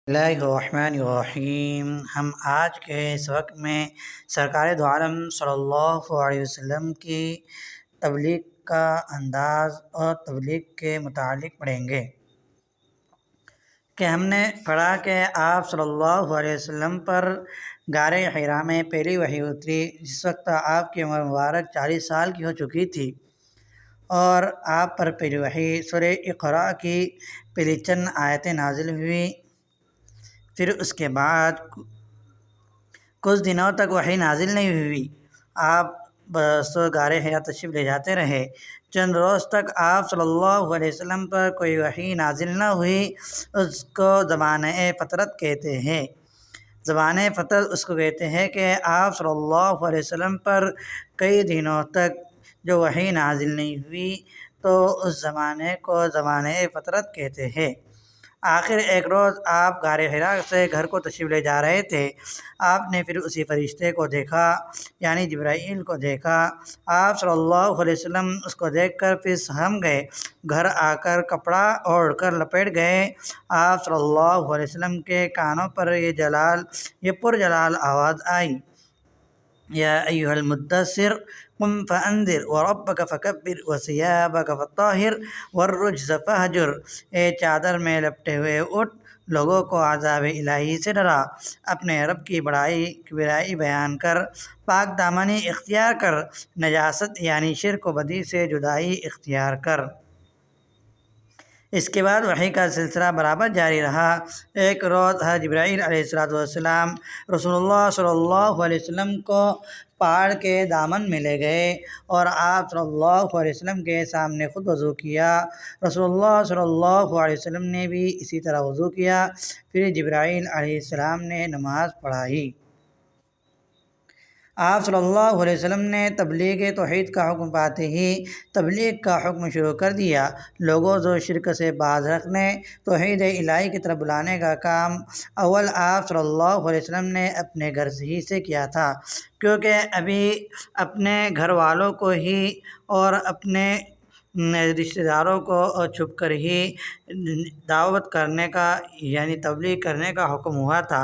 اللہ الرحمن الرحیم۔ ہم آج کے اس وقت میں سرکار دو عالم صلی اللہ علیہ وسلم کی تبلیغ کا انداز اور تبلیغ کے متعلق پڑھیں گے کہ ہم نے پڑھا کہ آپ صلی اللہ علیہ وسلم پر غار حرا میں پہلی وحی اتری جس وقت آپ کی عمر مبارک 40 سال کی ہو چکی تھی، اور آپ پر پہلی وحی سورہ اقرا کی پہلی چند آیتیں نازل ہوئی۔ پھر اس کے بعد کچھ دنوں تک وحی نازل نہیں ہوئی، آپ بس غار حرا تشریف لے جاتے رہے۔ چند روز تک آپ صلی اللہ علیہ وسلم پر کوئی وحی نازل نہ ہوئی، اس کو زمانہ فترت کہتے ہیں۔ زمانہ فترت اس کو کہتے ہیں کہ آپ صلی اللہ علیہ وسلم پر کئی دنوں تک جو وحی نازل نہیں ہوئی، تو اس زمانے کو زمانہ فترت کہتے ہیں۔ آخر ایک روز آپ غار حرا سے گھر کو تشریف لے جا رہے تھے، آپ نے پھر اسی فرشتے کو دیکھا، یعنی جبرائیل کو دیکھا۔ آپ صلی اللہ علیہ وسلم اس کو دیکھ کر پھر سہم گئے، گھر آ کر کپڑا اوڑھ کر لپیٹ گئے۔ آپ صلی اللہ علیہ وسلم کے کانوں پر یہ پرجلال آواز آئی، یا ایھا المدثر قم فانذر وربک فکبر وثیابک فطہر والرجز فہجر، اے چادر میں لپٹے ہوئے اٹھ، لوگوں کو عذاب الہی سے ڈرا، اپنے رب کی بڑائی بیان کر، پاک دامنی اختیار کر، نجاست یعنی شرک و بدی سے جدائی اختیار کر۔ اس کے بعد وحی کا سلسلہ برابر جاری رہا۔ ایک روز حضرت جبرائیل علیہ السلام رسول اللہ صلی اللہ علیہ وسلم کو پہاڑ کے دامن میں لے گئے اور آپ صلی اللہ علیہ وسلم کے سامنے خود وضو کیا۔ رسول اللہ صلی اللہ علیہ وسلم نے بھی اسی طرح وضو کیا، پھر جبرائیل علیہ السلام نے نماز پڑھائی۔ آپ صلی اللہ علیہ وسلم نے تبلیغ توحید کا حکم پاتے ہی تبلیغ کا حکم شروع کر دیا۔ لوگوں کو شرک سے باز رکھنے، توحید الہی کی طرف بلانے کا کام اول آپ صلی اللہ علیہ وسلم نے اپنے گھر ہی سے کیا تھا، کیونکہ ابھی اپنے گھر والوں کو ہی اور اپنے رشتہ داروں کو چھپ کر ہی دعوت کرنے کا یعنی تبلیغ کرنے کا حکم ہوا تھا،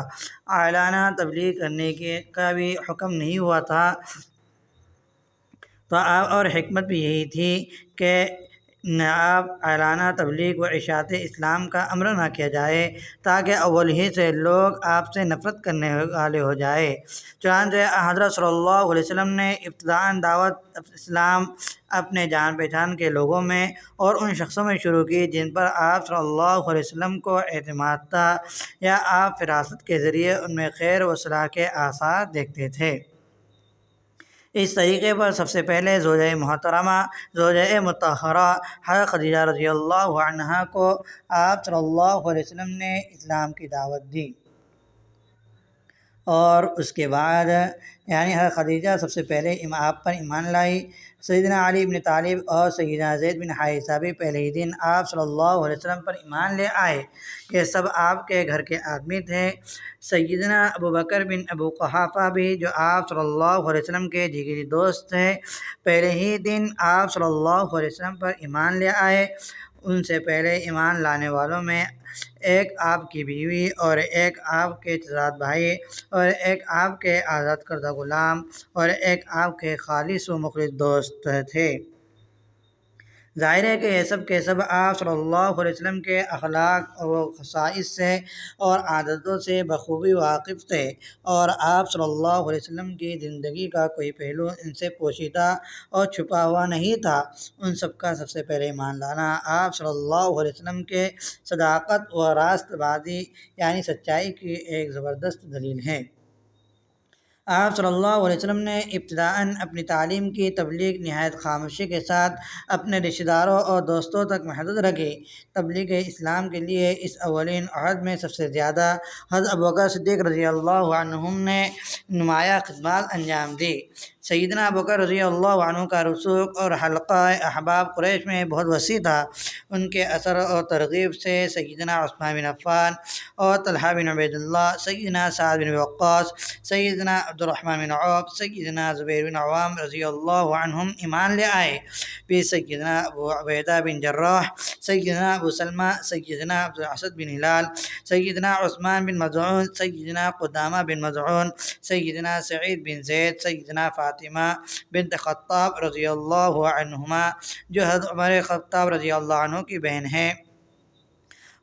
اعلانہ تبلیغ کرنے کا بھی حکم نہیں ہوا تھا۔ تو اور حکمت بھی یہی تھی کہ آپ اعلانہ تبلیغ و اشاعت اسلام کا امر نہ کیا جائے، تاکہ اول ہی سے لوگ آپ سے نفرت کرنے والے ہو جائے۔ چنانچہ حضرت صلی اللہ علیہ وسلم نے ابتداءً دعوت اسلام اپنے جان پہچان کے لوگوں میں اور ان شخصوں میں شروع کی جن پر آپ صلی اللہ علیہ وسلم کو اعتماد تھا، یا آپ فراست کے ذریعے ان میں خیر و صلاح کے آثار دیکھتے تھے۔ اس طریقے پر سب سے پہلے زوجہ محترمہ، زوجہ مطہرہ حضرت خدیجہ رضی اللہ عنہا کو آپ صلی اللہ علیہ وسلم نے اسلام کی دعوت دی، اور اس کے بعد یعنی حضرت خدیجہ سب سے پہلے آپ پر ایمان لائی۔ سیدنا علی بن طالب اور سیدنا زید بن حارثہ بھی پہلے ہی دن آپ صلی اللہ علیہ وسلم پر ایمان لے آئے، یہ سب آپ کے گھر کے آدمی تھے۔ سیدنا ابو بکر بن ابو قحافہ بھی، جو آپ صلی اللہ علیہ وسلم کے جگری دوست تھے، پہلے ہی دن آپ صلی اللہ علیہ وسلم پر ایمان لے آئے۔ ان سے پہلے ایمان لانے والوں میں ایک آپ کی بیوی اور ایک آپ کے چچا بھائی اور ایک آپ کے آزاد کردہ غلام اور ایک آپ کے خالص و مخلص دوست تھے۔ ظاہر ہے کہ یہ سب کے سب آپ صلی اللہ علیہ وسلم کے اخلاق و خصائص سے اور عادتوں سے بخوبی واقف تھے، اور آپ صلی اللہ علیہ وسلم کی زندگی کا کوئی پہلو ان سے پوشیدہ اور چھپا ہوا نہیں تھا۔ ان سب کا سب سے پہلے ایمان لانا آپ صلی اللہ علیہ وسلم کے صداقت و راست بازی یعنی سچائی کی ایک زبردست دلیل ہے۔ آپ صلی اللہ علیہ وسلم نے ابتداءً اپنی تعلیم کی تبلیغ نہایت خاموشی کے ساتھ اپنے رشتہ داروں اور دوستوں تک محدود رکھی۔ تبلیغ اسلام کے لیے اس اولین عہد میں سب سے زیادہ حضرت ابوبکر صدیق رضی اللہ عنہم نے نمایاں خدمات انجام دی۔ سیدنا ابوبکر رضی اللہ عنہ کا رسوخ اور حلقہ احباب قریش میں بہت وسیع تھا۔ ان کے اثر اور ترغیب سے سیدنا عثمان بن عفان اور طلحہ بن عبید اللہ، سیدنا سعد بن وقاص، سیدنا عبد الرحمن بن عوف، سیدنا زبیر بن عوام رضی اللہ عنہم ایمان لے آئے، پھر سیدنا ابو عبیدہ بن جراح، سیدنا ابو سلمہ، سیدنا عبد الاسد بن ہلال، سیدنا عثمان بن مظعون، سیدنا قدامہ بن مظعون، سیدنا سعید بن زید، سیدنا فاطمہ بنت خطاب رضی اللہ عنہما جو حضرت عمر خطاب رضی اللہ عنہ کی بہن ہے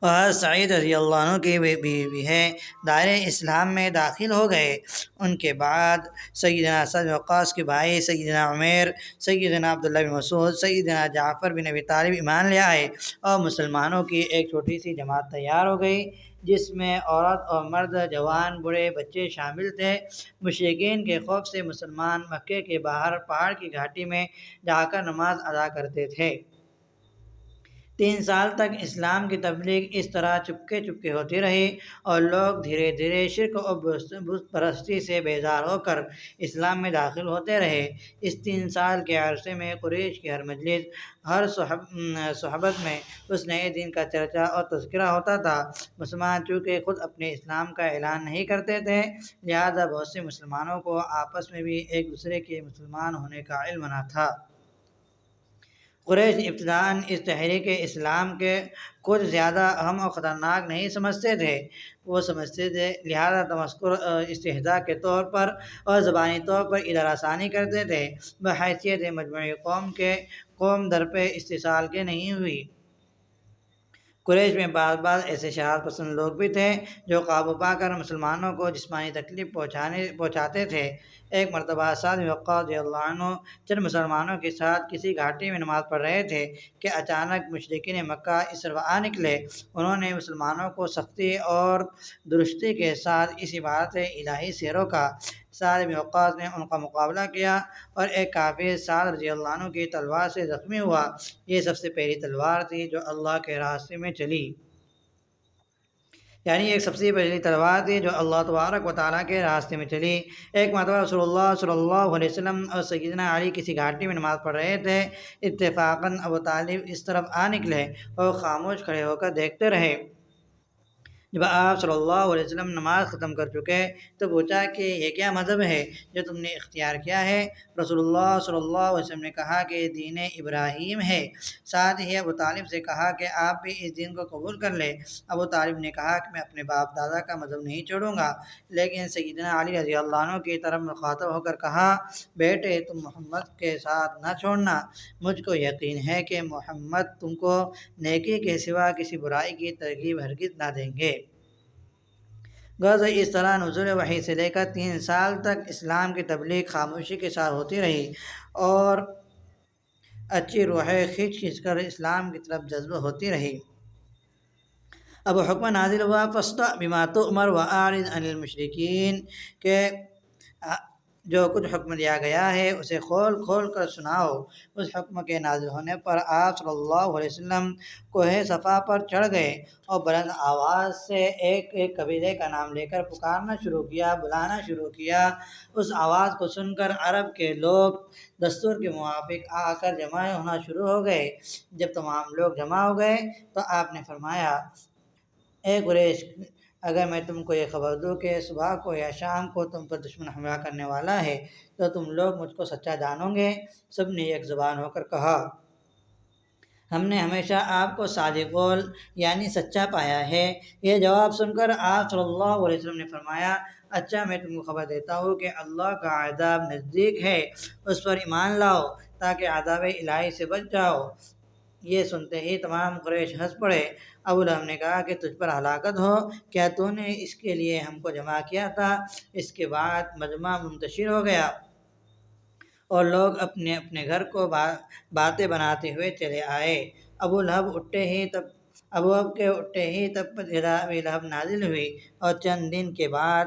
اور حضرت سعید رضی اللہ عنہ کی بیوی بھی ہے، دائرۂ اسلام میں داخل ہو گئے۔ ان کے بعد سیدنا سعد بن وقاص کے بھائی سیدنا عمیر، سیدنا عبداللہ بن مسعود، سیدنا جعفر بن ابی طالب ایمان لے آئے اور مسلمانوں کی ایک چھوٹی سی جماعت تیار ہو گئی جس میں عورت اور مرد، جوان، بوڑھے، بچے شامل تھے۔ مشرکین کے خوف سے مسلمان مکے کے باہر پہاڑ کی گھاٹی میں جا کر نماز ادا کرتے تھے۔ 3 سال تک اسلام کی تبلیغ اس طرح چپکے چپکے ہوتی رہی اور لوگ دھیرے دھیرے شرک و بت پرستی سے بیزار ہو کر اسلام میں داخل ہوتے رہے۔ اس 3 سال کے عرصے میں قریش کی ہر مجلس، ہر صحبت میں اس نئے دین کا چرچا اور تذکرہ ہوتا تھا۔ مسلمان چونکہ خود اپنے اسلام کا اعلان نہیں کرتے تھے، لہذا بہت سے مسلمانوں کو آپس میں بھی ایک دوسرے کے مسلمان ہونے کا علم نہ تھا۔ قریش ابتداءً اس تحریک اسلام کے کچھ زیادہ اہم اور خطرناک نہیں سمجھتے تھے، وہ سمجھتے تھے، لہذا تمسخر استہزاء کے طور پر اور زبانی طور پر ادارہ ثانی کرتے تھے، بحیثیت مجموعی قوم کے قوم در پہ استحصال کے نہیں ہوئی۔ قریش میں بعض ایسے شرارت پسند لوگ بھی تھے جو قابو پا کر مسلمانوں کو جسمانی تکلیف پہنچاتے تھے۔ ایک مرتبہ سعد بن وقاص رضی اللہ عنہ چند مسلمانوں کے ساتھ کسی گھاٹی میں نماز پڑھ رہے تھے کہ اچانک مشرکین مکہ اس طرف آ نکلے۔ انہوں نے مسلمانوں کو سختی اور درستی کے ساتھ اس عبادت الہی سے روکا۔ سعد بن وقاص نے ان کا مقابلہ کیا اور ایک کافر سعد رضی اللہ عنہ کی تلوار سے زخمی ہوا۔ یہ سب سے پہلی تلوار تھی جو اللہ کے راستے میں چلی، یعنی ایک سب سے پہلی تلوار تھی جو اللہ تبارک و تعالیٰ کے راستے میں چلی۔ ایک مرتبہ رسول اللہ صلی اللہ علیہ وسلم اور سیدنا علی کسی گھاٹی میں نماز پڑھ رہے تھے، اتفاقاً ابو طالب اس طرف آ نکلے اور خاموش کھڑے ہو کر دیکھتے رہے۔ جب آپ صلی اللہ علیہ وسلم نماز ختم کر چکے تو پوچھا کہ یہ کیا مذہب ہے جو تم نے اختیار کیا ہے؟ رسول اللہ صلی اللہ علیہ وسلم نے کہا کہ دین ابراہیم ہے۔ ساتھ ہی ابو طالب سے کہا کہ آپ بھی اس دین کو قبول کر لیں۔ ابو طالب نے کہا کہ میں اپنے باپ دادا کا مذہب نہیں چھوڑوں گا، لیکن سیدنا علی رضی اللہ عنہ کی طرف مخاطب ہو کر کہا، بیٹے تم محمد کے ساتھ نہ چھوڑنا، مجھ کو یقین ہے کہ محمد تم کو نیکی کے سوا کسی برائی کی ترغیب ہرگز نہ دیں گے۔ غرض اس طرح نزول وحی سے لے کر 3 سال تک اسلام کی تبلیغ خاموشی کے ساتھ ہوتی رہی اور اچھی روحیں کھینچ کھینچ کر اسلام کی طرف جذب ہوتی رہی۔ اب حکم نازل ہوا فاصدع بما تؤمر واعرض عن المشرکین کہ جو کچھ حکم دیا گیا ہے اسے کھول کھول کر سناؤ۔ اس حکم کے نازل ہونے پر آپ صلی اللہ علیہ وسلم کوہ صفا پر چڑھ گئے اور بلند آواز سے ایک ایک قبیلے کا نام لے کر پکارنا شروع کیا، بلانا شروع کیا۔ اس آواز کو سن کر عرب کے لوگ دستور کے موافق آ کر جمع ہونا شروع ہو گئے۔ جب تمام لوگ جمع ہو گئے تو آپ نے فرمایا، اے قریش، اگر میں تم کو یہ خبر دوں کہ صبح کو یا شام کو تم پر دشمن حملہ کرنے والا ہے تو تم لوگ مجھ کو سچا جانو گے؟ سب نے ایک زبان ہو کر کہا، ہم نے ہمیشہ آپ کو صادق قول یعنی سچا پایا ہے۔ یہ جواب سن کر آپ صلی اللہ علیہ وسلم نے فرمایا، اچھا میں تم کو خبر دیتا ہوں کہ اللہ کا عذاب نزدیک ہے، اس پر ایمان لاؤ تاکہ عذاب الہی سے بچ جاؤ۔ یہ سنتے ہی تمام قریش ہنس پڑے۔ ابو لہب نے کہا کہ تجھ پر ہلاکت ہو، کیا تو نے اس کے لیے ہم کو جمع کیا تھا؟ اس کے بعد مجمع منتشر ہو گیا اور لوگ اپنے اپنے گھر کو باتیں بناتے ہوئے چلے آئے۔ ابو لہب کے اٹھتے ہی تبت یدا ابی لہب نازل ہوئی اور چند دن کے بعد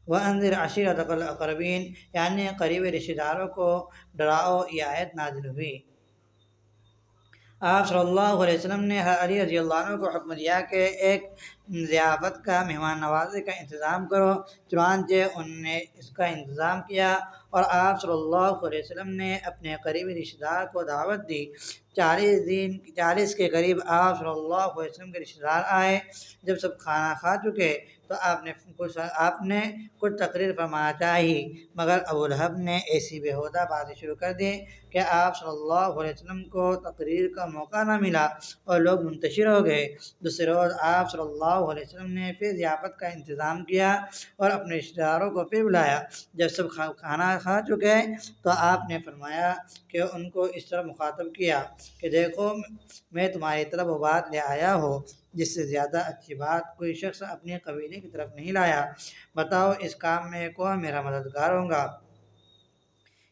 وَأَنذِرْ عَشِيرَتَكَ الْأَقْرَبِينَ یعنی قریبی رشتہ داروں کو ڈراؤ، یہ آیت نازل ہوئی۔ آپ صلی اللہ علیہ وسلم نے علی رضی اللہ عنہ کو حکم دیا کہ ایک ضیافت کا، مہمان نوازی کا انتظام کرو، چنانچہ انہوں نے اس کا انتظام کیا اور آپ صلی اللہ علیہ وسلم نے اپنے قریبی رشتہ دار کو دعوت دی۔ 40 کے قریب آپ صلی اللہ علیہ وسلم کے رشتہ دار آئے۔ جب سب کھانا کھا چکے تو آپ نے کچھ تقریر فرمانا چاہی، مگر ابو لہب نے ایسی بیہودہ باتیں شروع کر دی کہ آپ صلی اللہ علیہ وسلم کو تقریر کا موقع نہ ملا اور لوگ منتشر ہو گئے۔ دوسرے روز آپ صلی اللہ علیہ وسلم نے پھر ضیافت کا انتظام کیا اور اپنے رشتہ داروں کو پھر بلایا۔ جب سب کھانا کھا چکے تو آپ نے فرمایا کہ ان کو اس طرح مخاطب کیا کہ دیکھو، میں تمہاری طرف وہ بات لے آیا ہوں جس سے زیادہ اچھی بات کوئی شخص اپنے قبیلے کی طرف نہیں لایا۔ بتاؤ اس کام میں کون میرا مددگار ہوگا؟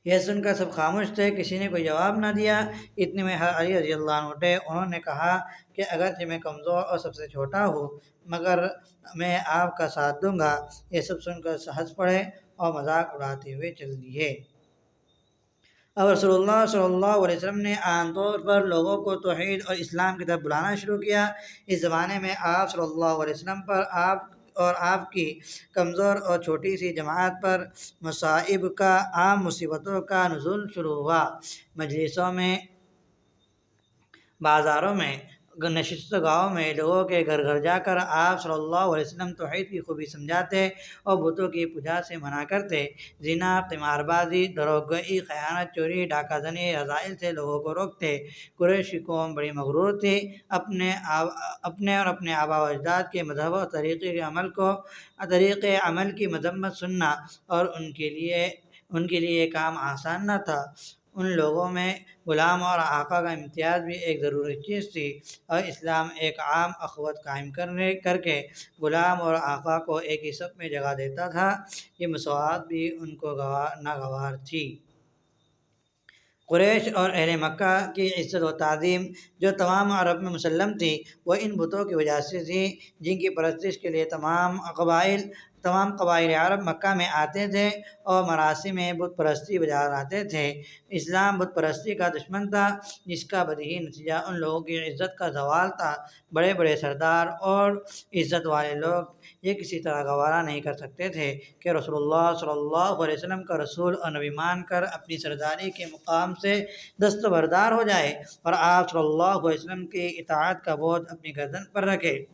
یہ سن کر سب خاموش تھے، کسی نے کوئی جواب نہ دیا۔ اتنے میں علی رضی اللہ عنہ اٹھے، انہوں نے کہا کہ اگرچہ میں کمزور اور سب سے چھوٹا ہوں مگر میں آپ کا ساتھ دوں گا۔ یہ سب سن کر ہنس پڑے اور مذاق اڑاتے ہوئے چل دیے۔ اب رسول اللہ صلی اللہ علیہ وسلم نے عام طور پر لوگوں کو توحید اور اسلام کی طرف بلانا شروع کیا۔ اس زمانے میں آپ صلی اللہ علیہ وسلم پر آپ کی کمزور اور چھوٹی سی جماعت پر مصائب کا، عام مصیبتوں کا نزول شروع ہوا۔ مجلسوں میں، بازاروں میں، نشست گاہوں میں، لوگوں کے گھر گھر جا کر آپ صلی اللہ علیہ وسلم توحید کی خوبی سمجھاتے اور بتوں کی پوجا سے منع کرتے۔ زنا، قمار بازی، دروغ گوئی، خیانت، چوری، ڈاکہ زنی، رذائل سے لوگوں کو روکتے۔ قریش کی قوم بڑی مغرور تھی، اپنے اور اپنے آباء و اجداد کے مذہب اور طریقے عمل کی مذمت سننا اور ان کے لیے یہ کام آسان نہ تھا۔ ان لوگوں میں غلام اور آقا کا امتیاز بھی ایک ضروری چیز تھی، اور اسلام ایک عام اخوت قائم کر کے غلام اور آقا کو ایک ہی صف میں جگہ دیتا تھا۔ یہ مساوات بھی ان کو ناگوار تھی۔ قریش اور اہل مکہ کی عزت و تعظیم جو تمام عرب میں مسلم تھی، وہ ان بتوں کی وجہ سے تھی جن کی پرستش کے لیے تمام قبائل عرب مکہ میں آتے تھے اور مراسم میں بت پرستی بجا لاتے تھے۔ اسلام بت پرستی کا دشمن تھا، جس کا بدیہی نتیجہ ان لوگوں کی عزت کا زوال تھا۔ بڑے بڑے سردار اور عزت والے لوگ یہ کسی طرح گوارا نہیں کر سکتے تھے کہ رسول اللہ صلی اللہ علیہ وسلم کا رسول اور نبی مان کر اپنی سرداری کے مقام سے دستبردار ہو جائے اور آپ صلی اللہ علیہ وسلم کی اطاعت کا بوجھ اپنی گردن پر رکھے۔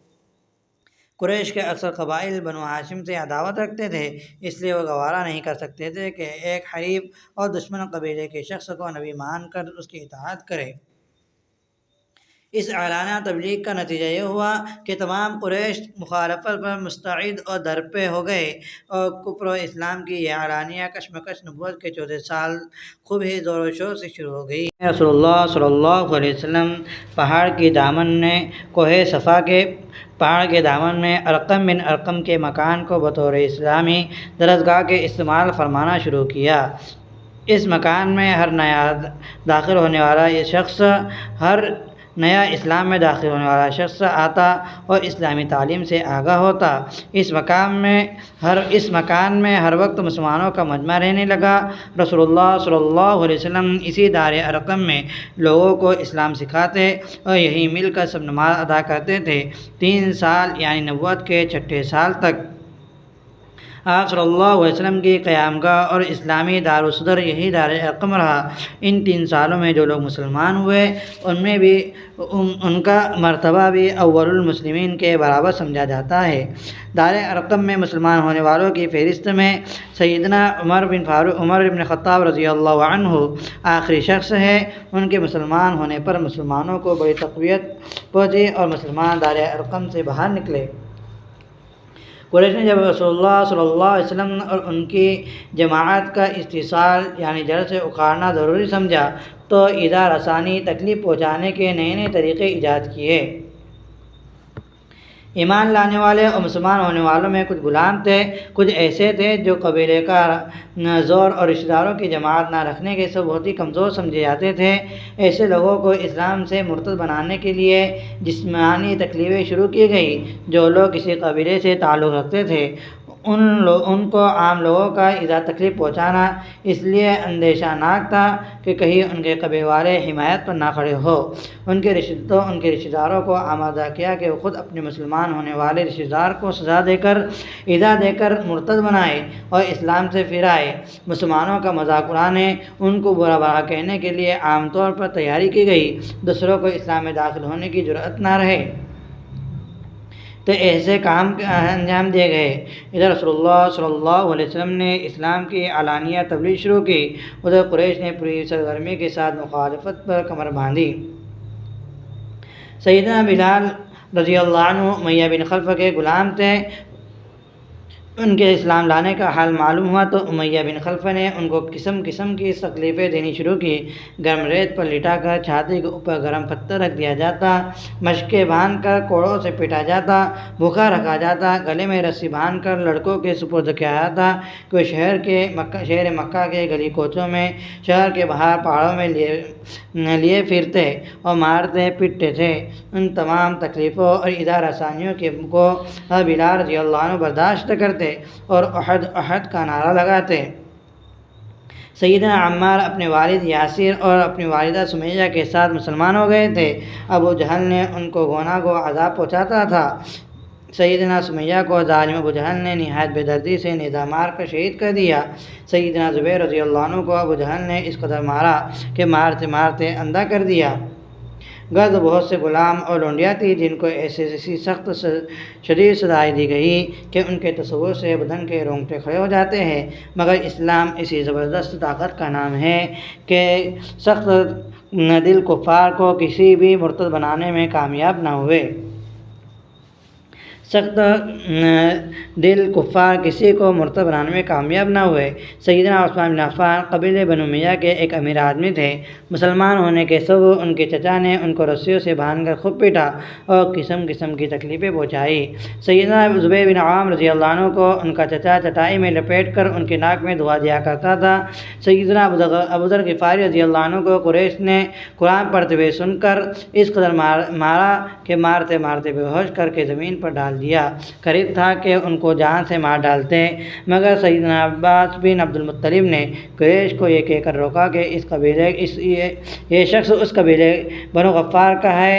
قریش کے اکثر قبائل بنو ہاشم سے عداوت رکھتے تھے، اس لیے وہ گوارا نہیں کر سکتے تھے کہ ایک حریف اور دشمن قبیلے کے شخص کو نبی مان کر اس کی اطاعت کرے۔ اس اعلانیہ تبلیغ کا نتیجہ یہ ہوا کہ تمام قریش مخالفت پر مستعد اور درپے ہو گئے، اور کفر و اسلام کی یہ اعلانیہ کشمکش نبوت کے چوتھے سال خوب ہی زور و شور سے شروع ہو گئی۔ رسول اللہ صلی اللہ علیہ وسلم پہاڑ کے دامن میں ارقم بن ارقم کے مکان کو بطور اسلامی درسگاہ کے استعمال فرمانا شروع کیا۔ اس مکان میں ہر نیا اسلام میں داخل ہونے والا شخص آتا اور اسلامی تعلیم سے آگاہ ہوتا۔ اس مکان میں ہر وقت مسلمانوں کا مجمع رہنے لگا۔ رسول اللہ صلی اللہ علیہ وسلم اسی دار ارقم میں لوگوں کو اسلام سکھاتے اور یہیں مل کر سب نماز ادا کرتے تھے۔ 3 سال یعنی نبوت کے 6 سال تک آپ صلی اللہ علیہ وسلم کی قیام گاہ اور اسلامی دار الصدر یہی دار ارقم رہا۔ ان 3 سالوں میں جو لوگ مسلمان ہوئے ان کا مرتبہ بھی اول المسلمین کے برابر سمجھا جاتا ہے۔ دار ارقم میں مسلمان ہونے والوں کی فہرست میں سیدنا عمر بن خطاب رضی اللہ عنہ آخری شخص ہے۔ ان کے مسلمان ہونے پر مسلمانوں کو بڑی تقویت پہنچی اور مسلمان دار ارقم سے باہر نکلے۔ قریش نے جب رسول اللہ صلی اللہ علیہ وسلم اور ان کی جماعت کا استئصال یعنی جڑ سے اکھاڑنا ضروری سمجھا تو ایذا رسانی، تکلیف پہنچانے کے نئے طریقے ایجاد کیے۔ ایمان لانے والے اور مسلمان ہونے والوں میں کچھ غلام تھے، کچھ ایسے تھے جو قبیلے کا زور اور رشتہ داروں کی جماعت نہ رکھنے کے سبب بہت ہی کمزور سمجھے جاتے تھے۔ ایسے لوگوں کو اسلام سے مرتد بنانے کے لیے جسمانی تکلیفیں شروع کی گئی۔ جو لوگ کسی قبیلے سے تعلق رکھتے تھے ان کو عام لوگوں کا ایذا تکلیف پہنچانا اس لیے اندیشہ ناک تھا کہ کہیں ان کے قبیلے والے حمایت پر نہ کھڑے ہو۔ ان کے رشتہ داروں کو آمادہ کیا کہ وہ خود اپنے مسلمان ہونے والے رشتہ دار کو سزا دے کر ایذا دے کر مرتد بنائے اور اسلام سے پھرائے۔ مسلمانوں کا مذاق اڑانے، ان کو برا بھلا کہنے کے لیے عام طور پر تیاری کی گئی، دوسروں کو اسلام میں داخل ہونے کی جرأت نہ رہے تو ایسے کام انجام دیے گئے۔ ادھر رسول اللہ صلی اللہ علیہ وسلم نے اسلام کی علانیہ تبلیغ شروع کی، ادھر قریش نے پوری سرگرمی کے ساتھ مخالفت پر کمر باندھی۔ سیدنا بلال رضی اللہ عنہ امیہ بن خلف کے غلام تھے۔ ان کے اسلام لانے کا حال معلوم ہوا تو امیہ بن خلف نے ان کو قسم قسم کی تکلیفیں دینی شروع کی۔ گرم ریت پر لٹا کر چھاتی کے اوپر گرم پتھر رکھ دیا جاتا، مشقیں باندھ کر کوڑوں سے پیٹا جاتا، بھوکا رکھا جاتا، گلے میں رسی باندھ کر لڑکوں کے سپرد کیا جاتا کہ وہ شہر مکہ کے گلی کوچوں میں، شہر کے باہر پہاڑوں میں لیے پھرتے اور مارتے پیٹتے تھے۔ ان تمام تکلیفوں اور ایذا رسانیوں کو بلال رضی اللہ عنہ برداشت کرتے اور احد کا نعرہ لگاتے۔ سیدنا عمار اپنے والد یاسر اور اپنی والدہ سمیہ کے ساتھ مسلمان ہو گئے تھے۔ ابو جہل نے ان کو گونا گو عذاب پہنچاتا تھا۔ سیدنا سمیہ کو ظالم ابو جہل نے نہایت بے دردی سے نیزہ مار کر شہید کر دیا۔ سیدنا زبیر رضی اللہ عنہ کو ابو جہل نے اس قدر مارا کہ مارتے مارتے اندھا کر دیا۔ گرد بہت سے غلام اور لونڈیاں تھیں جن کو ایسی سخت شدید سزائیں دی گئی کہ ان کے تصور سے بدن کے رونگٹے کھڑے ہو جاتے ہیں، مگر اسلام اسی زبردست طاقت کا نام ہے کہ سخت دل کفار کو کسی بھی مرتد بنانے میں کامیاب نہ ہوئے۔ سخت دل کفار کسی کو مرتد بنانے میں کامیاب نہ ہوئے۔ سیدنا عثمان بن عفان قبیلے بنو امیہ کے ایک امیر آدمی تھے۔ مسلمان ہونے کے سبب ان کے چچا نے ان کو رسیوں سے باندھ کر خوب پیٹا اور قسم قسم کی تکلیفیں پہنچائی۔ سیدنا زبیر بن عوام رضی اللہ عنہ کو ان کا چچا چٹائی میں لپیٹ کر ان کے ناک میں دھواں دیا کرتا تھا۔ سیدنا ابو ذر غفاری رضی اللہ عنہ کو قریش نے قرآن پڑھتے ہوئے سن کر اس قدر مارا کہ مارتے مارتے بے ہوش کر کے زمین پر ڈال دیا۔ قریب تھا کہ ان کو جان سے مار ڈالتے، مگر سیدنا عباس بن عبد المطلب نے قریش کو یہ کہہ کر روکا کہ یہ شخص اس قبیلے بنو غفار کا ہے۔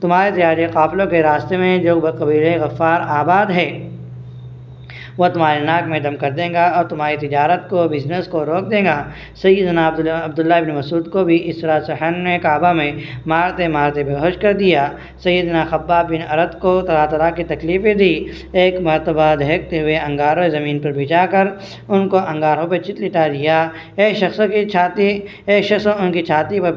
تمہارے تجارتی قافلوں کے راستے میں جو قبیلے غفار آباد ہے وہ تمہارے ناک میں دم کر دے گا اور تمہاری تجارت کو، بزنس کو روک دے گا۔ سیدنا عبداللہ بن مسعود کو بھی اس طرح صحن کعبہ میں مارتے مارتے بے ہوش کر دیا۔ سیدنا خباب بن ارت کو طرح طرح کی تکلیفیں دی۔ ایک مرتبہ دہکتے ہوئے انگاروں زمین پر بچھا کر ان کو انگاروں پہ چت لٹا دیا۔ ایک شخص ان کی چھاتی پر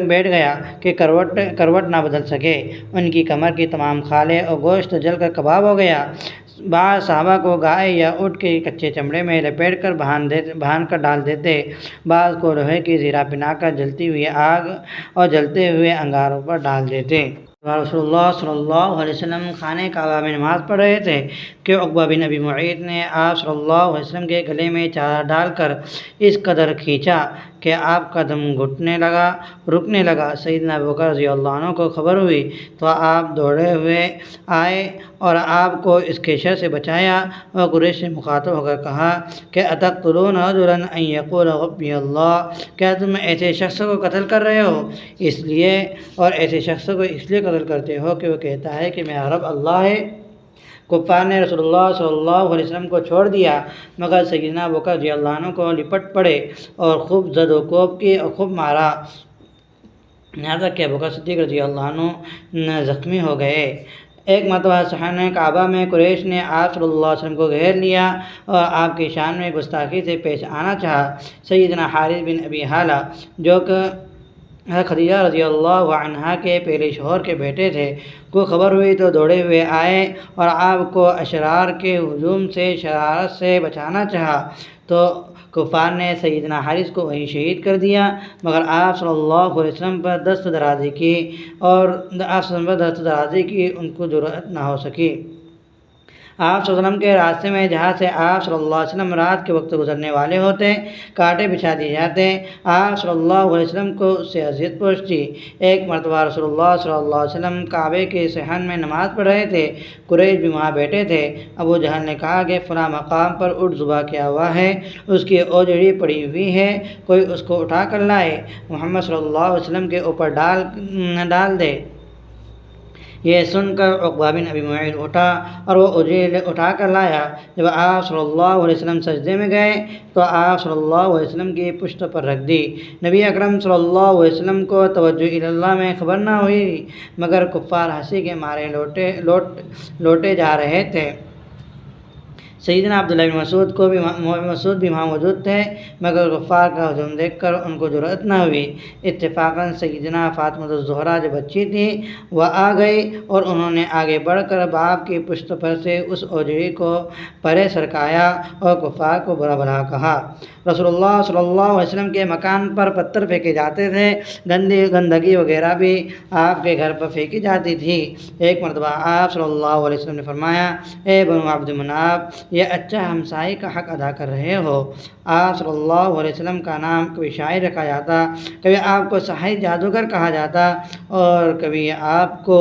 بیٹھ گیا کہ کروٹ نہ بدل سکے۔ ان کی کمر کی تمام کھالیں اور گوشت جل کر کباب ہو گیا۔ بعض صحابہ کو گائے یا اونٹ کے کچے چمڑے میں لپیٹ کر باندھ کر ڈال دیتے، بعض کو لوہے کی زیرہ پہنا کر جلتی ہوئی آگ اور جلتے ہوئے انگاروں پر ڈال دیتے۔ رسول اللہ صلی اللہ علیہ وسلم خانہ کعبہ میں نماز پڑھ رہے تھے کہ عقبہ بن ابی معیط نے آپ صلی اللہ علیہ وسلم کے گلے میں چادر ڈال کر اس قدر کھینچا کہ آپ کا دم رکنے لگا۔ سیدنا ابوبکر رضی اللہ عنہ کو خبر ہوئی تو آپ دوڑے ہوئے آئے اور آپ کو اس کے شر سے بچایا اور قریش سے مخاطب ہو کر کہا کہ اتقتلون رجلا ان یقول ربی اللہ، کیا تم ایسے شخص کو قتل کر رہے ہو اس لیے قتل کرتے ہو کہ وہ کہتا ہے کہ میرا رب اللہ ہے؟ کفار نے رسول اللہ صلی اللہ علیہ وسلم کو چھوڑ دیا، مگر سیدنا ابوبکر رضی اللہ عنہ کو لپٹ پڑے اور خوب زد و کوب کی اور خوب مارا، یہاں تک کہ ابوبکر صدیق رضی اللہ عنہ زخمی ہو گئے۔ ایک مرتبہ صحن کعبہ میں قریش نے آپ صلی اللہ علیہ وسلم کو گھیر لیا اور آپ کی شان میں گستاخی سے پیش آنا چاہا۔ سیدنا حارث بن ابی حالہ جو کہ خدیجہ رضی اللہ عنہا کے پہلے شوہر کے بیٹے تھے کو خبر ہوئی تو دوڑے ہوئے آئے اور آپ کو اشرار کے ہجوم سے شرارت سے بچانا چاہا تو کفار نے سیدنا حارث کو وہیں شہید کر دیا، مگر آپ صلی اللہ علیہ وسلم پر دست درازی کی ان کو جرأت نہ ہو سکی۔ آپ صلی اللہ علیہ وسلم کے راستے میں جہاں سے آپ صلی اللہ علیہ وسلم رات کے وقت گزرنے والے ہوتے کانٹے بچھا دیے جاتے۔ آپ صلی اللہ علیہ وسلم کو اس سے اذیت پہنچتی۔ ایک مرتبہ رسول اللہ صلی اللہ علیہ وسلم کعبے کے صحن میں نماز پڑھ رہے تھے، قریش بھی وہاں بیٹھے تھے۔ ابو جہل نے کہا کہ فلاں مقام پر اونٹ ذبح کیا ہوا ہے، اس کی اوجڑی پڑی ہوئی ہے، کوئی اس کو اٹھا کر لائے، محمد صلی اللہ علیہ وسلم کے اوپر ڈال دے۔ یہ سن کر عقبہ بن ابی معیط اٹھا اور وہ اوجڑی اٹھا کر لایا۔ جب آپ صلی اللہ علیہ وسلم سجدے میں گئے تو آپ صلی اللہ علیہ وسلم کی پشت پر رکھ دی۔ نبی اکرم صلی اللہ علیہ وسلم کو توجہ اللہ میں خبر نہ ہوئی، مگر کفار ہنسی کے مارے لوٹے جا رہے تھے۔ سیدنا عبداللہ بن مسعود بھی وہاں موجود تھے، مگر کفار کا ہجوم دیکھ کر ان کو جرأت نہ ہوئی۔ اتفاقاً سیدنا فاطمہ الزہرا جو بچی تھی وہ آ گئی اور انہوں نے آگے بڑھ کر باپ کی پشت پر سے اس اوجڑی کو پرے سرکایا اور کفار کو برا بھلا کہا۔ رسول اللہ صلی اللہ علیہ وسلم کے مکان پر پتھر پھینکے جاتے تھے، گندگی وغیرہ بھی آپ کے گھر پر پھینکی جاتی تھی۔ ایک مرتبہ آپ صلی اللہ علیہ وسلم نے فرمایا، اے بنو عبد مناف، یہ اچھا ہمسائی کا حق ادا کر رہے ہو۔ آپ صلی اللہ علیہ وسلم کا نام کبھی شاعر رکھا جاتا، کبھی آپ کو ساحر جادوگر کہا جاتا، اور کبھی آپ کو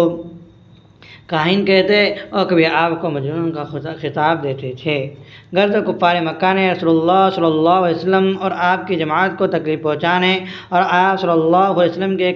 کاہن کہتے اور کبھی آپ کو مجنون کا خطاب دیتے تھے۔ غرض کفار مکہ نے رسول اللہ صلی اللہ علیہ وسلم اور آپ کی جماعت کو تکلیف پہنچانے اور آپ صلی اللہ علیہ وسلم کے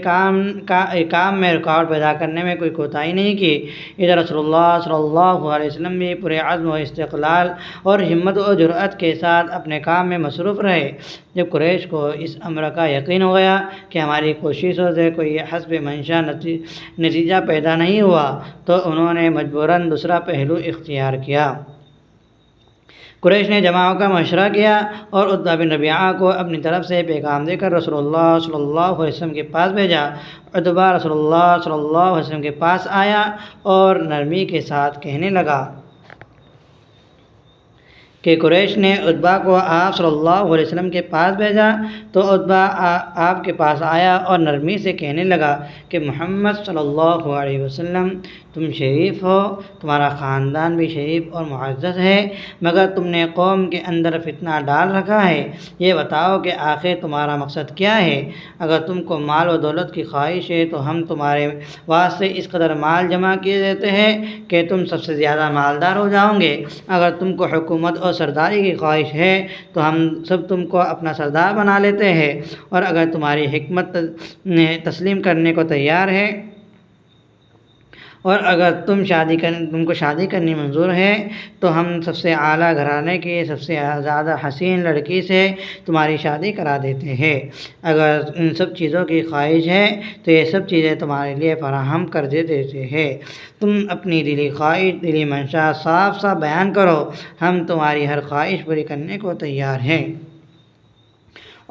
کام میں رکاوٹ پیدا کرنے میں کوئی کوتاہی نہیں کی۔ ادھر رسول اللہ صلی اللہ علیہ وسلم بھی پورے عزم و استقلال اور ہمت و جرأت کے ساتھ اپنے کام میں مصروف رہے۔ جب قریش کو اس امر کا یقین ہو گیا کہ ہماری کوششوں سے کوئی حسب منشا نتیجہ پیدا نہیں ہوا تو انہوں نے مجبوراً دوسرا پہلو اختیار کیا۔ قریش نے جماعوں کا مشورہ کیا اور عتبہ بن ربیعہ کو اپنی طرف سے پیغام دے کر رسول اللہ صلی اللہ علیہ وسلم کے پاس بھیجا۔ عتبہ رسول اللہ صلی اللہ علیہ وسلم کے پاس آیا اور نرمی کے ساتھ کہنے لگا کہ قریش نے عتبہ کو آپ صلی اللہ علیہ وسلم کے پاس بھیجا تو عتبہ آپ کے پاس آیا اور نرمی سے کہنے لگا کہ محمد صلی اللہ علیہ وسلم، تم شریف ہو، تمہارا خاندان بھی شریف اور معزز ہے، مگر تم نے قوم کے اندر فتنہ ڈال رکھا ہے۔ یہ بتاؤ کہ آخر تمہارا مقصد کیا ہے؟ اگر تم کو مال و دولت کی خواہش ہے تو ہم تمہارے واسطے اس قدر مال جمع کیے دیتے ہیں کہ تم سب سے زیادہ مالدار ہو جاؤ گے۔ اگر تم کو حکومت اور سرداری کی خواہش ہے تو ہم سب تم کو اپنا سردار بنا لیتے ہیں، اور اگر تمہاری حکمت تسلیم کرنے کو تیار ہے اور اگر تم کو شادی کرنی منظور ہے تو ہم سب سے اعلیٰ گھرانے کی سب سے زیادہ حسین لڑکی سے تمہاری شادی کرا دیتے ہیں۔ اگر ان سب چیزوں کی خواہش ہے تو یہ سب چیزیں تمہارے لیے فراہم کر دیتے ہیں۔ تم اپنی دلی خواہش، دلی منشا صاف صاف بیان کرو، ہم تمہاری ہر خواہش پوری کرنے کو تیار ہیں۔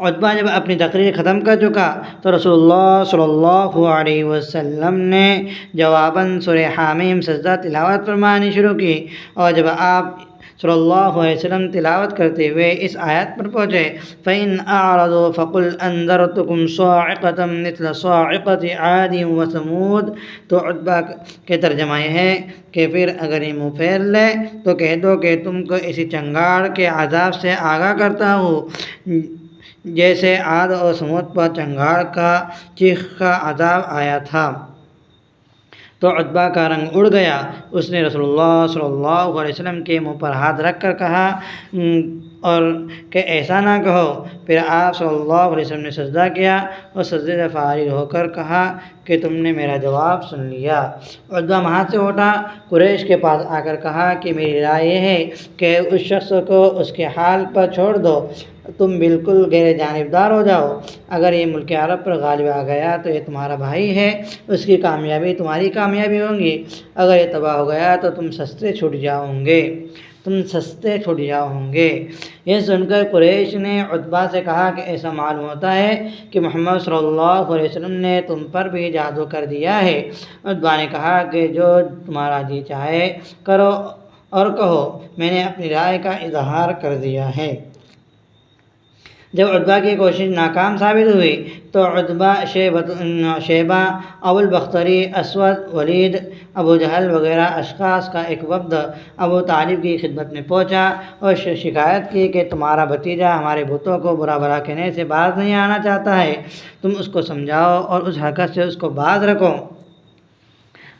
عتبہ جب اپنی تقریر ختم کر چکا تو رسول اللہ صلی اللہ علیہ وسلم نے جواباً سورہ حامیم سجدہ تلاوت فرمانی شروع کی، اور جب آپ صلی اللہ علیہ وسلم تلاوت کرتے ہوئے اس آیت پر پہنچے، فَإِنْ أَعْرَضُوا فَقُلْ أَنذَرْتُكُمْ صَاعِقَةً مِثْلَ صَاعِقَةِ عَادٍ وَثَمُودَ، تو عتبہ کے ترجمہ یہ ہے کہ پھر اگر یہ منہ پھیر لے تو کہہ دو کہ تم کو اسی چنگاڑ کے عذاب سے آگاہ کرتا ہوں جیسے عاد اور سمود پر چنگاڑ کا چیخ کا عذاب آیا تھا۔ تو عتبہ کا رنگ اڑ گیا۔ اس نے رسول اللہ صلی اللہ علیہ وسلم کے منہ پر ہاتھ رکھ کر کہا اور کہ ایسا نہ کہو۔ پھر آپ صلی اللہ علیہ وسلم نے سجدہ کیا اور سجدے سے فارغ ہو کر کہا کہ تم نے میرا جواب سن لیا۔ عتبہ وہاں سے اٹھا، قریش کے پاس آ کر کہا کہ میری رائے یہ ہے کہ اس شخص کو اس کے حال پر چھوڑ دو، تم بالکل غیر جانبدار ہو جاؤ۔ اگر یہ ملک عرب پر غالب آ گیا تو یہ تمہارا بھائی ہے، اس کی کامیابی تمہاری کامیابی ہوگی، اگر یہ تباہ ہو گیا تو تم سستے چھوٹ جاؤ گے۔ یہ سن کر قریش نے عتبہ سے کہا کہ ایسا معلوم ہوتا ہے کہ محمد صلی اللہ علیہ وسلم نے تم پر بھی جادو کر دیا ہے۔ عتبہ نے کہا کہ جو تمہارا جی چاہے کرو اور کہو، میں نے اپنی رائے کا اظہار کر دیا ہے۔ جب عتبہ کی کوشش ناکام ثابت ہوئی تو عتبہ، شیبہ، ابو البختری، اسود، ولید، ابو جہل وغیرہ اشخاص کا ایک وفد ابو طالب کی خدمت میں پہنچا اور شکایت کی کہ تمہارا بھتیجا ہمارے بتوں کو برا بھلا کہنے سے باز نہیں آنا چاہتا ہے، تم اس کو سمجھاؤ اور اس حرکت سے اس کو باز رکھو۔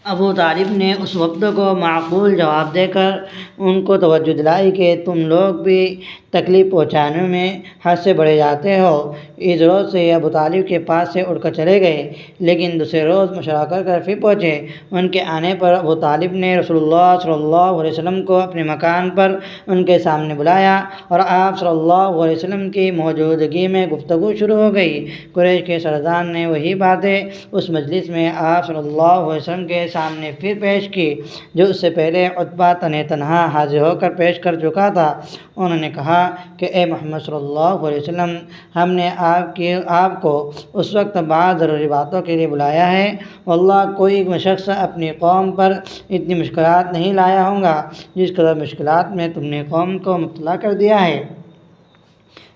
ابو طالب نے اس وفد کو معقول جواب دے کر ان کو توجہ دلائی کہ تم لوگ بھی تکلیف پہنچانے میں حد سے بڑھے جاتے ہو۔ اس روز سے ابو طالب کے پاس سے اٹھ کر چلے گئے، لیکن دوسرے روز مشورہ کر کر پھر پہنچے۔ ان کے آنے پر ابو طالب نے رسول اللہ صلی اللہ علیہ وسلم کو اپنے مکان پر ان کے سامنے بلایا اور آپ صلی اللہ علیہ وسلم کی موجودگی میں گفتگو شروع ہو گئی۔ قریش کے سردار نے وہی باتیں اس مجلس میں آپ صلی اللہ علیہ وسلم کے سامنے پھر پیش کی جو اس سے پہلے عتبہ تنہا حاضر ہو کر پیش کر چکا تھا۔ انہوں نے کہا کہ اے محمد صلی اللہ علیہ وسلم، ہم نے آپ کو اس وقت بعض ضروری باتوں کے لیے بلایا ہے۔ واللہ کوئی شخص اپنی قوم پر اتنی مشکلات نہیں لایا ہوگا جس قدر مشکلات میں تم نے قوم کو مبتلا کر دیا ہے۔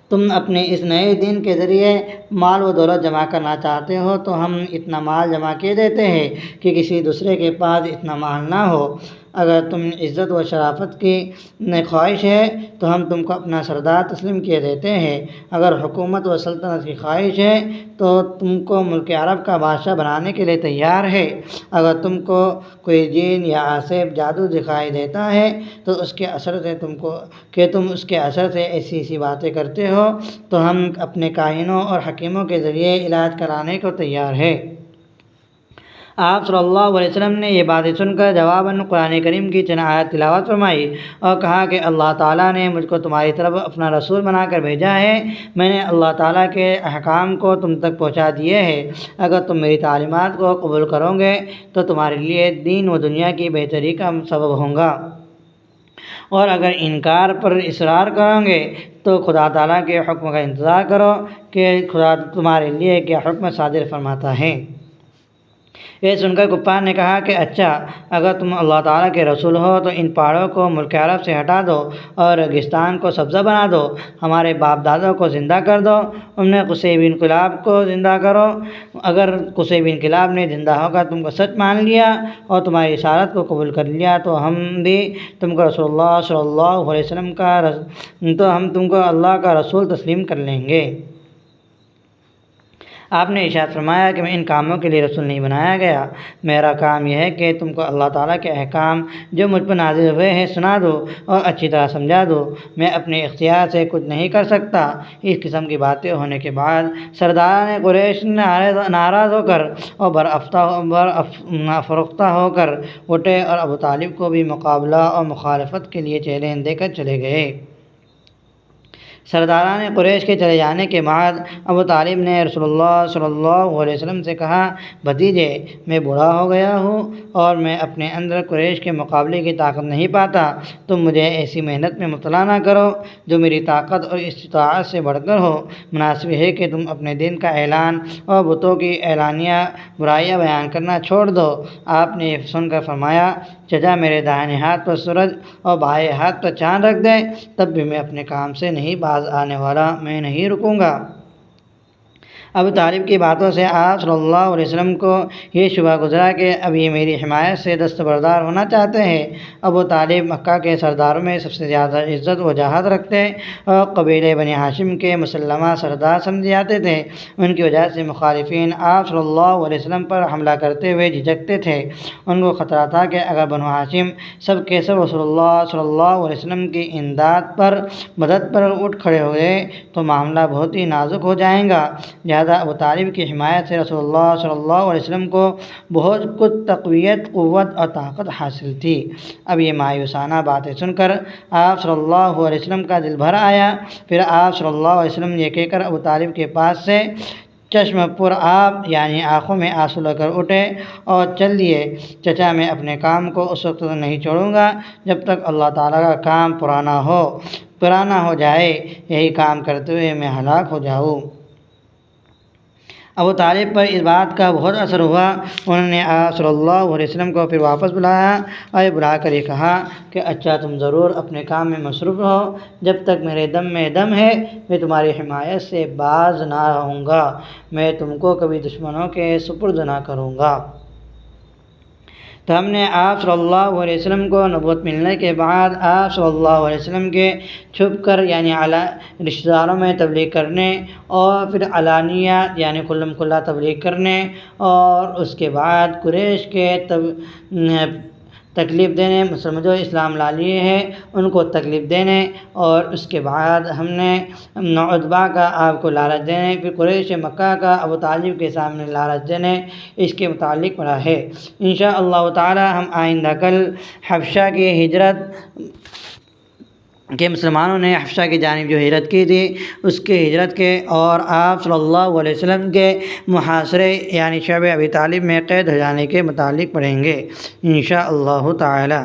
تم اپنے اس نئے دین کے ذریعے مال و دولت جمع کرنا چاہتے ہو تو ہم اتنا مال جمع کیے دیتے ہیں کہ کسی دوسرے کے پاس اتنا مال نہ ہو۔ اگر تم عزت و شرافت کی خواہش ہے تو ہم تم کو اپنا سردار تسلیم کیے دیتے ہیں۔ اگر حکومت و سلطنت کی خواہش ہے تو تم کو ملک عرب کا بادشاہ بنانے کے لیے تیار ہے۔ اگر تم کو کوئی جن یا عاصف جادو دکھائی دیتا ہے تو اس کے اثر سے تم اس کے اثر سے ایسی باتیں کرتے ہو تو ہم اپنے کاہنوں اور حکیموں کے ذریعے علاج کرانے کو تیار ہے۔ آپ صلی اللہ علیہ وسلم نے یہ باتیں سن کر جواباً قرآن کریم کی چند آیات تلاوت فرمائی اور کہا کہ اللہ تعالیٰ نے مجھ کو تمہاری طرف اپنا رسول بنا کر بھیجا ہے۔ میں نے اللہ تعالیٰ کے احکام کو تم تک پہنچا دیے ہیں۔ اگر تم میری تعلیمات کو قبول کرو گے تو تمہارے لیے دین و دنیا کی بہتری کا سبب ہوں گا، اور اگر انکار پر اصرار کرو گے تو خدا تعالیٰ کے حکم کا انتظار کرو کہ خدا تمہارے لیے کیا حکم صادر فرماتا ہے۔ یہ سن کر کفار نے کہا کہ اچھا، اگر تم اللہ تعالیٰ کے رسول ہو تو ان پہاڑوں کو ملک عرب سے ہٹا دو اور ریگستان کو سبزہ بنا دو، ہمارے باپ دادوں کو زندہ کر دو، انہیں قصیب انقلاب کو زندہ کرو۔ اگر قصیب انقلاب نے زندہ ہو کر تم کو سچ مان لیا اور تمہاری رسالت کو قبول کر لیا تو ہم بھی تم کو رسول اللہ صلی اللہ علیہ وسلم اللہ کا رسول تسلیم کر لیں گے۔ آپ نے ارشاد فرمایا کہ میں ان کاموں کے لیے رسول نہیں بنایا گیا، میرا کام یہ ہے کہ تم کو اللہ تعالیٰ کے احکام جو مجھ پر نازل ہوئے ہیں سنا دو اور اچھی طرح سمجھا دو۔ میں اپنے اختیار سے کچھ نہیں کر سکتا۔ اس قسم کی باتیں ہونے کے بعد سرداران قریش ناراض ہو کر اور برافروختہ ہو کر اٹھے اور ابو طالب کو بھی مقابلہ اور مخالفت کے لیے چیلنج دے کر چلے گئے۔ سرداران قریش کے چلے جانے کے بعد ابو طالب نے رسول اللہ صلی اللہ علیہ وسلم سے کہا، بھتیجے، میں بوڑھا ہو گیا ہوں اور میں اپنے اندر قریش کے مقابلے کی طاقت نہیں پاتا، تم مجھے ایسی محنت میں مبتلا نہ کرو جو میری طاقت اور استطاعت سے بڑھ کر ہو۔ مناسب ہے کہ تم اپنے دین کا اعلان اور بتوں کی اعلانیہ برائیاں بیان کرنا چھوڑ دو۔ آپ نے یہ سن کر فرمایا، چچا میرے دائیں ہاتھ پر سورج اور بائیں ہاتھ پر چاند رکھ دے، تب بھی میں اپنے کام سے نہیں باز آنے والا، میں نہیں رکوں گا۔ ابو طالب کی باتوں سے آپ صلی اللہ علیہ وسلم کو یہ شبہ گزرا کہ اب یہ میری حمایت سے دستبردار ہونا چاہتے ہیں۔ ابو طالب مکہ کے سرداروں میں سب سے زیادہ عزت و جاہت رکھتے اور قبیلے بنی ہاشم کے مسلمہ سردار سمجھے جاتے تھے۔ ان کی وجہ سے مخالفین آپ صلی اللہ علیہ وسلم پر حملہ کرتے ہوئے جھجکتے تھے۔ ان کو خطرہ تھا کہ اگر بنو ہاشم سب کے سب رسول اللہ صلی اللہ علیہ وسلم کی مدد پر اٹھ کھڑے ہوئے تو معاملہ بہت ہی نازک ہو جائے گا۔ لہذا ابو طالب کی حمایت سے رسول اللہ صلی اللہ علیہ وسلم کو بہت کچھ تقویت، قوت اور طاقت حاصل تھی۔ اب یہ مایوسانہ باتیں سن کر آپ صلی اللہ علیہ وسلم کا دل بھر آیا۔ پھر آپ صلی اللہ علیہ وسلم یہ کہہ کر ابو طالب کے پاس سے چشم پر آب یعنی آنکھوں میں آنسو لے کر اٹھے اور چل دیے، چچا میں اپنے کام کو اس وقت تک نہیں چھوڑوں گا جب تک اللہ تعالیٰ کا کام پرانا ہو جائے، یہی کام کرتے ہوئے میں ہلاک ہو جاؤں۔ ابو طالب پر اس بات کا بہت اثر ہوا۔ انہوں نے آپ صلی اللہ علیہ وسلم کو پھر واپس بلایا اور بلا کر یہ کہا کہ اچھا تم ضرور اپنے کام میں مصروف رہو، جب تک میرے دم میں دم ہے میں تمہاری حمایت سے باز نہ رہوں گا، میں تم کو کبھی دشمنوں کے سپرد نہ کروں گا۔ تو ہم نے آپ صلی اللہ علیہ وسلم کو نبوت ملنے کے بعد آپ صلی اللہ علیہ وسلم کے چھپ کر یعنی رشتہ داروں میں تبلیغ کرنے، اور پھر علانیہ یعنی کھلم کھلا تبلیغ کرنے، اور اس کے بعد قریش کے تکلیف دینے، مسلمان جو اسلام لا لیے ہیں ان کو تکلیف دینے، اور اس کے بعد ہم نے عتبہ کا آپ کو لالچ دینے، پھر قریش مکہ کا ابو طالب کے سامنے لالچ دینے، اس کے متعلق پڑھا ہے۔ انشاءاللہ تعالی ہم آئندہ کل حبشہ کی ہجرت کہ مسلمانوں نے حبشہ کی جانب جو ہجرت کی تھی اس کے ہجرت کے اور آپ صلی اللہ علیہ وسلم کے محاصرے یعنی شعب ابی طالب میں قید ہو جانے کے متعلق پڑھیں گے انشاءاللہ تعالی۔